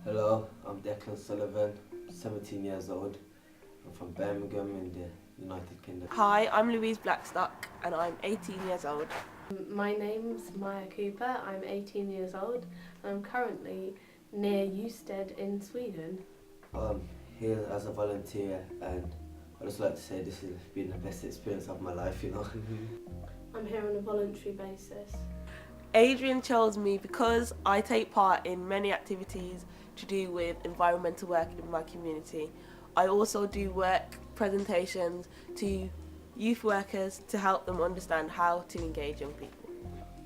Hello, I'm Declan Sullivan, 17 years old. I'm from Birmingham in the United Kingdom. Hi, I'm Louise Blackstock and I'm 18 years old. My name's Maya Cooper, I'm 18 years old and I'm currently near Eusted in Sweden. I'm here as a volunteer and I'd just like to say this has been the best experience of my life, you know. I'm here on a voluntary basis. Adrian chose me because I take part in many activities to do with environmental work in my community. I also do work presentations to youth workers to help them understand how to engage young people.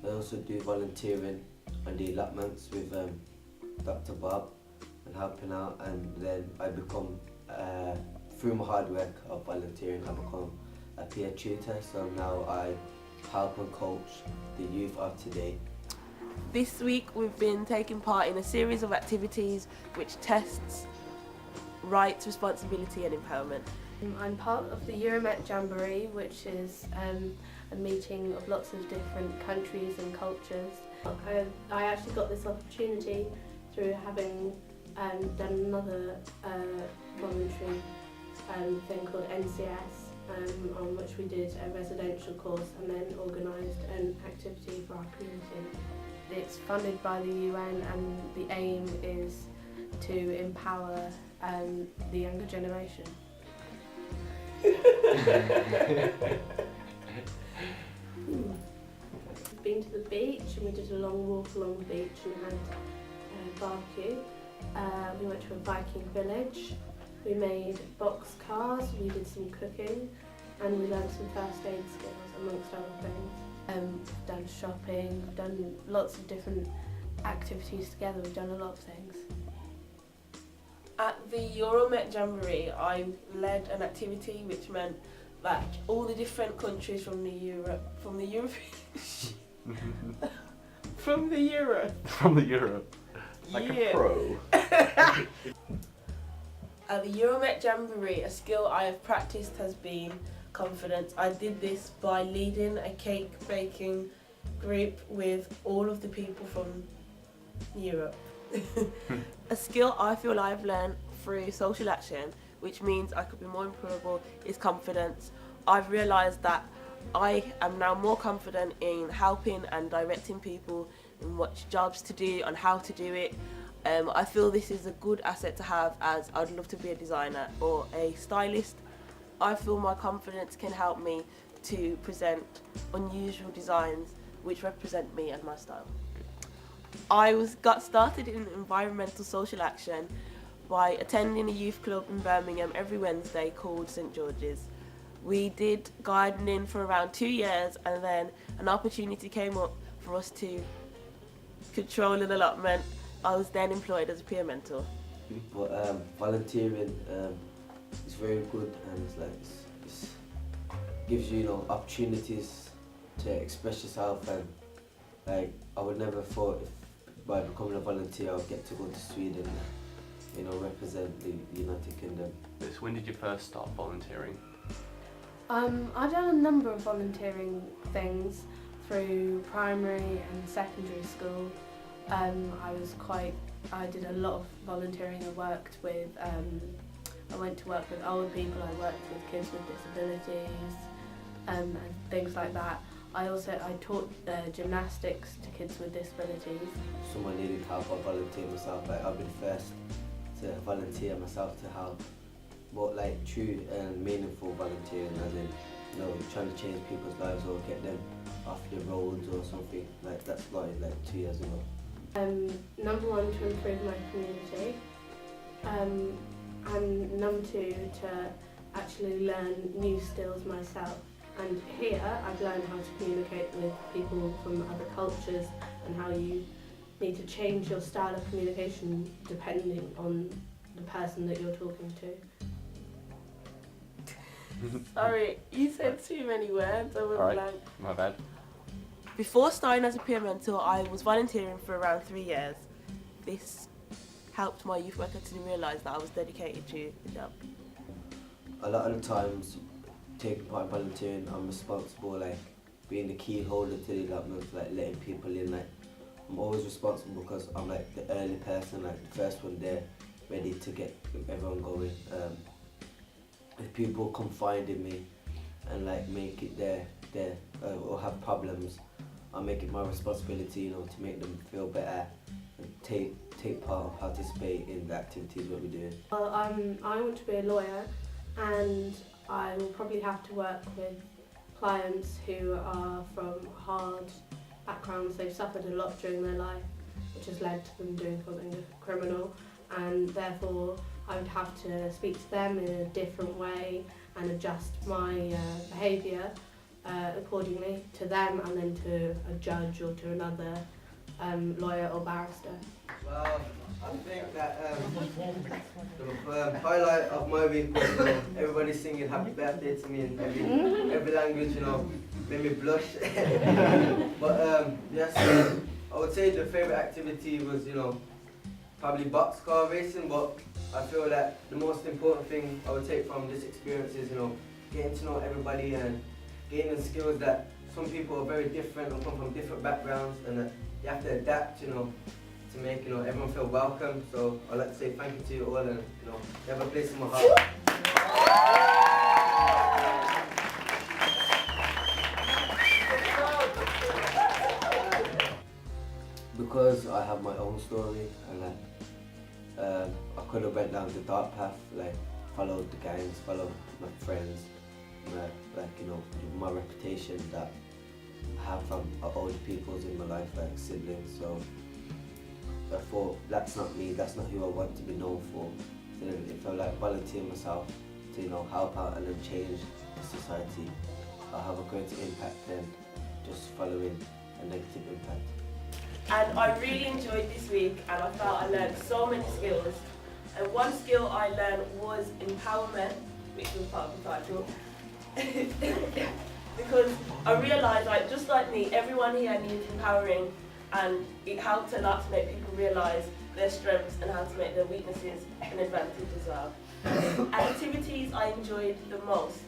I also do volunteering on the allotments with Dr. Bob and helping out, and then I become, through my hard work of volunteering, I become a peer tutor, so now I help and coach the youth of today. This week we've been taking part in a series of activities which tests rights, responsibility and empowerment. I'm part of the Euromet Jamboree, which is a meeting of lots of different countries and cultures. I actually got this opportunity through having done another voluntary thing called NCS, on which we did a residential course and then organised an activity for our community. It's funded by the UN and the aim is to empower the younger generation. We've been to the beach and we did a long walk along the beach and had a barbecue. We went to a Viking village. We made box cars, we did some cooking and we learned some first aid skills amongst other things. We've done shopping, we've done lots of different activities together, we've done a lot of things. At the Euromet Jamboree I led an activity which meant that all the different countries from the Europe like yeah. a pro. At the Euromet Jamboree, a skill I have practiced has been confidence. I did this by leading a cake baking group with all of the people from Europe. A skill I feel I've learned through social action, which means I could be more improvable, is confidence. I've realised that I am now more confident in helping and directing people in what jobs to do and how to do it. I feel this is a good asset to have, as I'd love to be a designer or a stylist. I feel my confidence can help me to present unusual designs which represent me and my style. I got started in environmental social action by attending a youth club in Birmingham every Wednesday called St George's. We did gardening for around 2 years and then an opportunity came up for us to control an allotment. I was then employed as a peer mentor. But volunteering is very good and it's gives you, opportunities to express yourself, and I would never thought if by becoming a volunteer I'd get to go to Sweden, represent the United Kingdom. When did you first start volunteering? I've done a number of volunteering things through primary and secondary school. I did a lot of volunteering. I went to work with old people, I worked with kids with disabilities and things like that. I taught gymnastics to kids with disabilities. If someone needed help, I volunteered myself. I'll be the first to volunteer myself to help. But true and meaningful volunteering, as in, trying to change people's lives or get them off the roads or something. That started 2 years ago. Number one, to improve my community. And number two, to actually learn new skills myself. And here I've learned how to communicate with people from other cultures and how you need to change your style of communication depending on the person that you're talking to. Sorry, you said too many words, I went blank. My bad. Before starting as a peer mentor, I was volunteering for around 3 years. This helped my youth worker to realise that I was dedicated to the job. A lot of the times, taking part in volunteering, I'm responsible, being the key holder to the allotments, letting people in, I'm always responsible because I'm like the early person, like the first one there, ready to get everyone going. If people confide in me and like make it there or have problems, I'll make it my responsibility, you know, to make them feel better and take part, participate in the activities what we're doing. Well, I want to be a lawyer, and I will probably have to work with clients who are from hard backgrounds. They've suffered a lot during their life, which has led to them doing something criminal, and therefore I would have to speak to them in a different way and adjust my behaviour accordingly to them and then to a judge or to another lawyer or barrister. Well, I think that the highlight of my week was everybody singing happy birthday to me in every language, you know, made me blush. But yes, I would say the favourite activity was, you know, probably boxcar racing, but I feel that the most important thing I would take from this experience is, you know, getting to know everybody and gaining skills that some people are very different and come from different backgrounds, and that you have to adapt, you know, to make, you know, everyone feel welcome. So I'd like to say thank you to you all, and, you know, you have a place in my heart. Because I have my own story, and like, I could have went down the dark path, like followed the gangs, followed my friends, like, you know, my reputation that I have from older peoples in my life, like siblings. So I thought that's not me, that's not who I want to be known for. So then if I like volunteer myself to, you know, help out and then change the society, I'll have a greater impact than just following a negative impact. And I really enjoyed this week, and I felt I learned so many skills. And one skill I learned was empowerment, which was part of the title. Because I realised, like, just like me, everyone here needs empowering, and it helped a lot to make people realise their strengths and how to make their weaknesses an advantage as well. Activities I enjoyed the most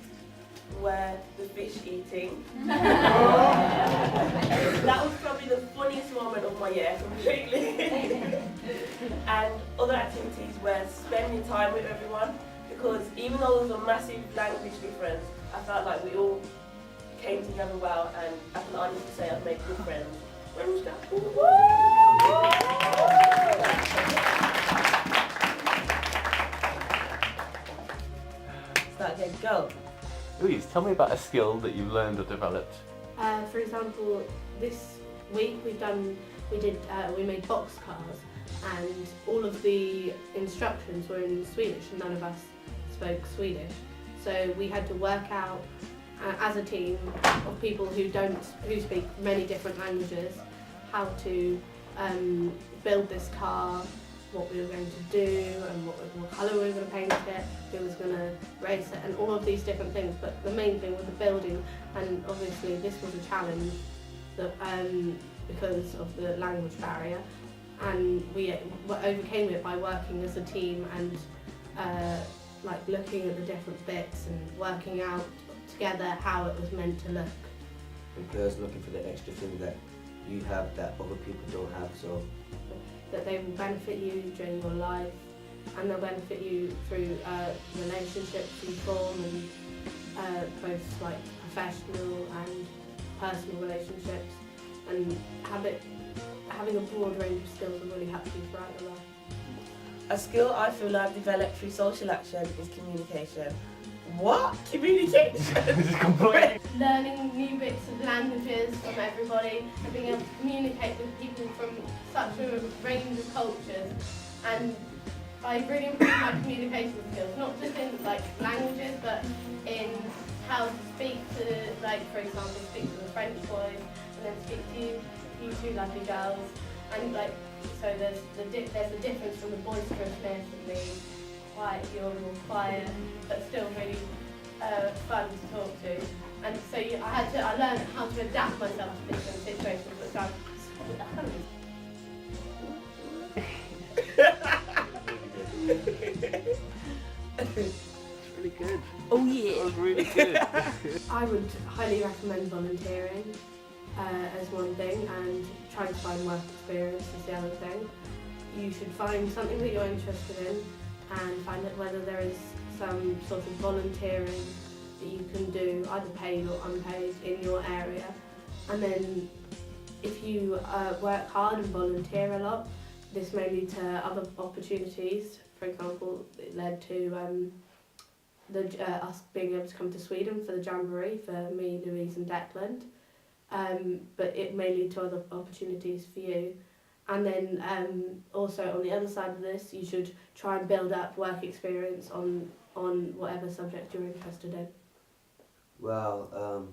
were the fish eating. That was probably the funniest moment of my year, completely. And other activities were spending time with everyone, because even though there was a massive language difference, I felt like we all came together well, and I can honestly say I've made good friends. When was that? Start again, go. Louise, tell me about a skill that you've learned or developed. For example, this week we made box cars, and all of the instructions were in Swedish, and none of us spoke Swedish. So we had to work out as a team of people who speak many different languages how to build this car, what we were going to do, and what colour we were going to paint it, who was going to race it, and all of these different things. But the main thing was the building, and obviously this was a challenge that, because of the language barrier, and we overcame it by working as a team and like looking at the different bits and working out together how it was meant to look. Employers looking for the extra thing that you have that other people don't have, so that they will benefit you during your life, and they'll benefit you through relationships you form, and both like professional and personal relationships, and having a broad range of skills will really help you throughout your life. A skill I feel I've developed through social action is communication. What? Communication? This is complete. Learning new bits of languages from everybody and being able to communicate with people from such a range of cultures, and I really improved my communication skills, not just in like languages, but in how to speak to, like, for example, speak to the French boys and then speak to you two lovely girls, and like, so there's a difference from the boisterousness and the quiet, you're more quiet, but still really fun to talk to. And so I learned how to adapt myself to different situations, which I'm Really good. Oh yeah. That was really good. I would highly recommend volunteering. as one thing, and trying to find work experience is the other thing. You should find something that you're interested in and find out whether there is some sort of volunteering that you can do, either paid or unpaid, in your area. And then if you work hard and volunteer a lot, this may lead to other opportunities. For example, it led to us being able to come to Sweden for the Jamboree for me, Louise and Declan. But it may lead to other opportunities for you. And then also on the other side of this, you should try and build up work experience on whatever subject you're interested in. Well,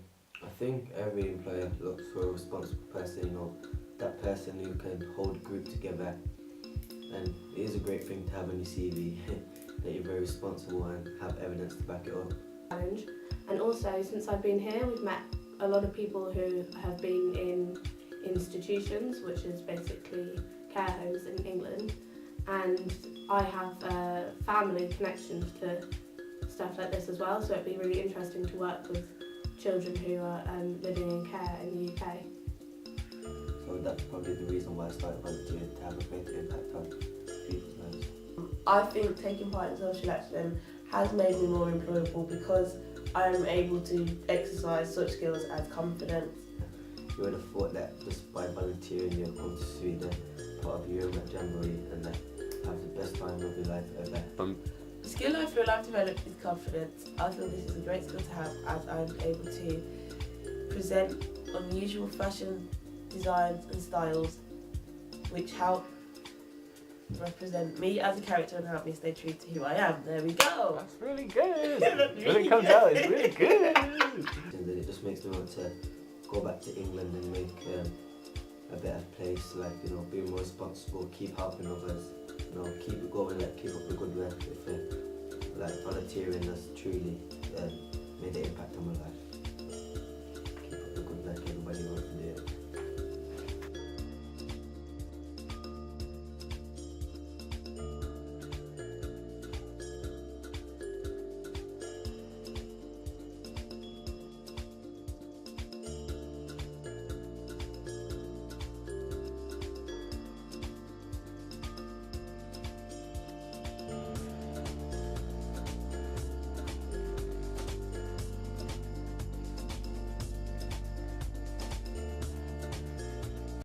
I think every employer looks for a responsible person, you know, that person who can hold a group together. And it is a great thing to have on your CV, that you're very responsible and have evidence to back it up. Challenge. And also, since I've been here, we've met a lot of people who have been in institutions, which is basically care homes in England, and I have family connections to stuff like this as well, so it'd be really interesting to work with children who are living in care in the UK. So that's probably the reason why I started volunteering, to have a greater impact on people's lives. I think taking part in social action has made me more employable because I am able to exercise such skills as confidence. You would have thought that just by volunteering you'll come to Sweden, part of the euromet Jamboree, and have the best time of your life ever. The skill I feel I've developed is confidence. I feel this is a great skill to have as I'm able to present unusual fashion designs and styles which help represent me as a character and help me stay true to who I am. There we go. That's really good. When it comes out, it's really good. And then it just makes me want to go back to England and make a better place, like, you know, be more responsible, keep helping others, you know, keep it going, like, keep up the good work. If like volunteering has truly made an impact on my life.